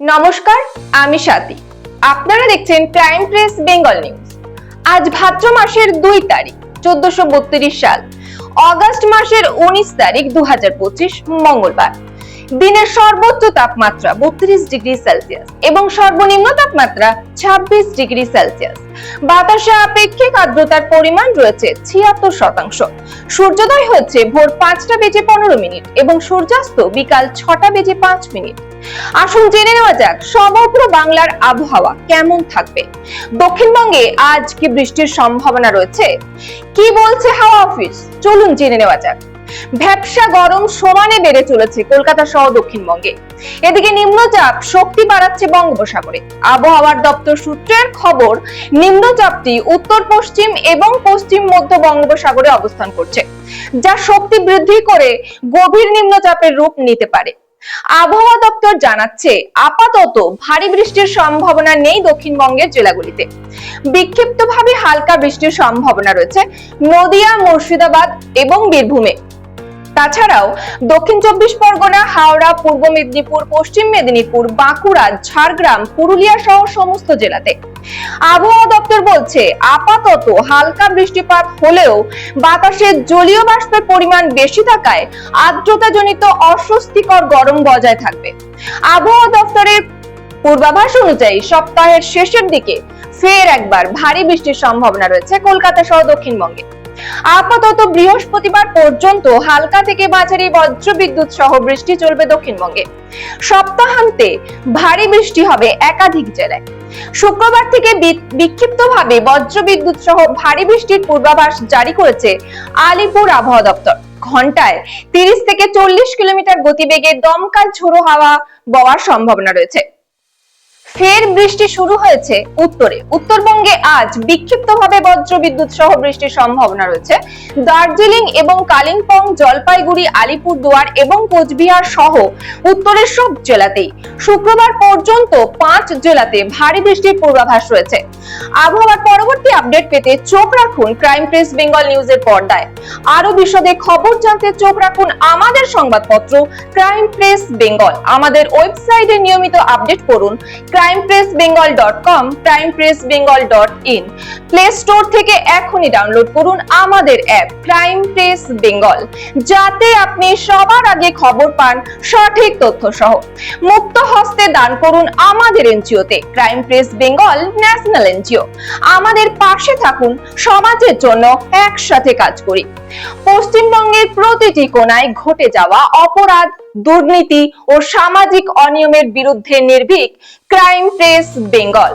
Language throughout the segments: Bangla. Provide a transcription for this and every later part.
নমস্কার, আমি স্বাতি। আপনারা দেখছেন ক্রাইম প্রেস বেঙ্গল নিউজ। আজ ভাদ্র মাসের 2 তারিখ 1432 সাল, অগস্ট মাসের 19 তারিখ 2025 মঙ্গলবার। দিনের সর্বোচ্চ তাপমাত্রা 32 ডিগ্রি সেলসিয়াস এবং সর্বনিম্ন তাপমাত্রা 26 ডিগ্রি সেলসিয়াস। বাতাসে আপেক্ষিক আর্দ্রতার পরিমাণ রয়েছে 76%। সূর্যোদয় হচ্ছে ভোর 5টা বেজে 15 মিনিট এবং সূর্যাস্ত বিকাল 6টা বেজে 5 মিনিট। আসুন জেনে নেওয়া যাক সমগ্র বাংলার আবহাওয়া কেমন থাকবে। দক্ষিণবঙ্গে আজ কি বৃষ্টির সম্ভাবনা রয়েছে? কি বলছে হাওয়া অফিস? চলুন জেনে নেওয়া যাক। ভ্যাপসা গরম সমানে বেড়ে চলেছে কলকাতা সহ দক্ষিণবঙ্গে। এদিকে নিম্নচাপ শক্তি বাড়াচ্ছে বঙ্গোপসাগরে। আবহাওয়ার দপ্তর সূত্রের খবর, নিম্নচাপটি উত্তর পশ্চিম এবং পশ্চিম মধ্য বঙ্গোপসাগরে অবস্থান করছে, যা শক্তি বৃদ্ধি করে গভীর নিম্নচাপের রূপ নিতে পারে। আবহাওয়া দপ্তর জানাচ্ছে, আপাতত ভারী বৃষ্টির সম্ভাবনা নেই দক্ষিণবঙ্গের জেলাগুলিতে। বিক্ষিপ্তভাবে হালকা বৃষ্টির সম্ভাবনা রয়েছে নদিয়া, মুর্শিদাবাদ এবং বীরভূমে। তাছাড়াও দক্ষিণ 24 পরগনা, হাওড়া, পূর্ব মেদিনীপুর, পশ্চিম মেদিনীপুর, বাঁকুড়া, ঝাড়গ্রাম, পুরুলিয়া সহ সমস্ত জেলাতে। আবহাওয়া দপ্তর বলছে, আপাতত হালকা বৃষ্টিপাত হলেও বাতাসে জলীয় বাষ্পের পরিমাণ বেশি থাকায় আর্দ্রতাজনিত অস্বস্তিকর গরম বজায় থাকবে। আবহাওয়া দপ্তরের পূর্বাভাস অনুযায়ী সপ্তাহের শেষের দিকে ফের একবার ভারী বৃষ্টির সম্ভাবনা রয়েছে কলকাতা সহ দক্ষিণবঙ্গে। আপাতত বৃহস্পতিবার পর্যন্ত হালকা থেকে মাঝারি বজ্রবিদ্যুৎ সহ বৃষ্টি চলবে দক্ষিণবঙ্গে। সপ্তাহান্তে ভারী বৃষ্টি হবে একাধিক জেলায়। শুক্রবার থেকে বিক্ষিপ্তভাবে বজ্রবিদ্যুৎ সহ ভারী বৃষ্টির পূর্বাভাস জারি করেছে আলিপুর আবহাওয়া দপ্তর। ঘন্টায় 30 থেকে 40 কিলোমিটার গতিবেগে দমকা ঝোড়ো হাওয়া বওয়ার সম্ভাবনা রয়েছে। ফের বৃষ্টি শুরু হয়েছে উত্তরে। উত্তরবঙ্গে আজ বিক্ষিপ্তভাবে বজ্রবিদ্যুৎ সহ বৃষ্টির সম্ভাবনা রয়েছে দার্জিলিং এবং কালিম্পং, জলপাইগুড়ি, আলিপুরদুয়ার এবং কোচবিহার সহ উত্তরের সব জেলাতেই। শুক্রবার পর্যন্ত 5 জেলাতে ভারী বৃষ্টির পূর্বাভাস রয়েছে। আবহাওয়ার পরবর্তী আপডেট পেতে চোখ রাখুন ক্রাইম প্রেস বেঙ্গল নিউজের পর্দায়। আরো বিশদে খবর জানতে চোখ রাখুন আমাদের সংবাদপত্র ক্রাইম প্রেস বেঙ্গল। আমাদের ওয়েবসাইটে নিয়মিত আপডেট করুন crimepressbengal.com, crimepressbengal.in। প্লে স্টোর থেকে এখনই ডাউনলোড করুন আমাদের অ্যাপ ক্রাইম প্রেস বেঙ্গল, যাতে আপনি সবার আগে খবর পান সঠিক তথ্য সহ। মুক্ত হস্তে দান করুন আমাদের এনজিওতে, crime press Bengal national NGO. আমাদের পাশে থাকুন, সমাজের জন্য একসাথে কাজ করি। পশ্চিমবঙ্গের প্রতিটি কোণায় ঘটে যাওয়া অপরাধ, দুর্নীতি ও সামাজিক অনিয়মের বিরুদ্ধে নির্ভীক crime press Bengal.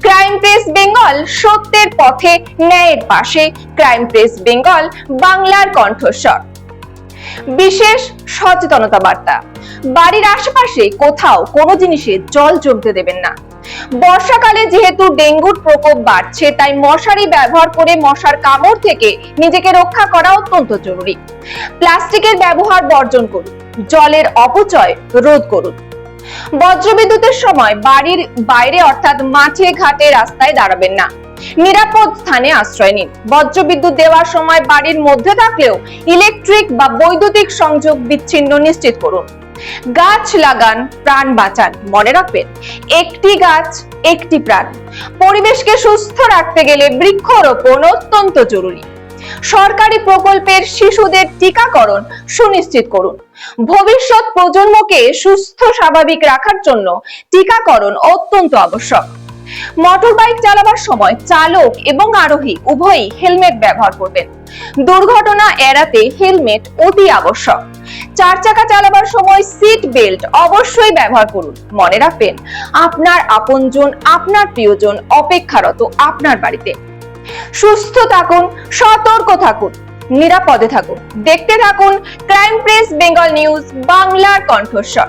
Crime press Bengal সত্যের পথে, ন্যায়ের পাশে। ক্রাইম প্রেস বেঙ্গল বাংলার কণ্ঠস্বর। বিশেষ সচেতনতা বার্তা, বাড়ির আশেপাশে কোথাও কোনো জিনিসে জল জমতে দেবেন না। বর্ষাকালে যেহেতু ডেঙ্গুর প্রকোপ বাড়ছে, তাই মশারি ব্যবহার করে মশার কামড় থেকে নিজেকে রক্ষা করা অত্যন্ত জরুরি। প্লাস্টিকের ব্যবহার বর্জন করুন, জলের অপচয় রোধ করুন। বজ্রবিদ্যুতের সময় বাড়ির বাইরে অর্থাৎ মাঠে, ঘাটে, রাস্তায় দাঁড়াবেন না। নিরাপদ স্থানে আশ্রয় নিন। বজ্রবিদ্যুৎ দেওয়ার সময় বাড়ির মধ্যে থাকলেও ইলেকট্রিক বা বৈদ্যুতিক সংযোগ বিচ্ছিন্ন নিশ্চিত করুন। গাছ লাগান, প্রাণ বাঁচান। মনে রাখবেন, একটি গাছ একটি প্রাণ। পরিবেশকে সুস্থ রাখতে গেলে বৃক্ষরোপণ অত্যন্ত জরুরি। সরকারি প্রকল্পের শিশুদের টিকাকরণ সুনিশ্চিত করুন। ভবিষ্যৎ প্রজন্মকে সুস্থ স্বাভাবিক রাখার জন্য টিকাকরণ অত্যন্ত আবশ্যক। মোটরবাইক চালাবার সময় চালক এবং আরোহী উভয়ই হেলমেট ব্যবহার করবেন। দুর্ঘটনা এড়াতে হেলমেট অতি আবশ্যক। 4 চাকা চালাবার সময় সিট বেল্ট অবশ্যই ব্যবহার করুন। মনে রাখবেন, আপনার আপনজন, আপনার প্রিয়জন অপেক্ষারত আপনার বাড়িতে। সুস্থ থাকুন, সতর্ক থাকুন, নিরাপদে থাকুন। দেখতে থাকুন ক্রাইম প্রেস বেঙ্গল নিউজ বাংলার কণ্ঠস্বর।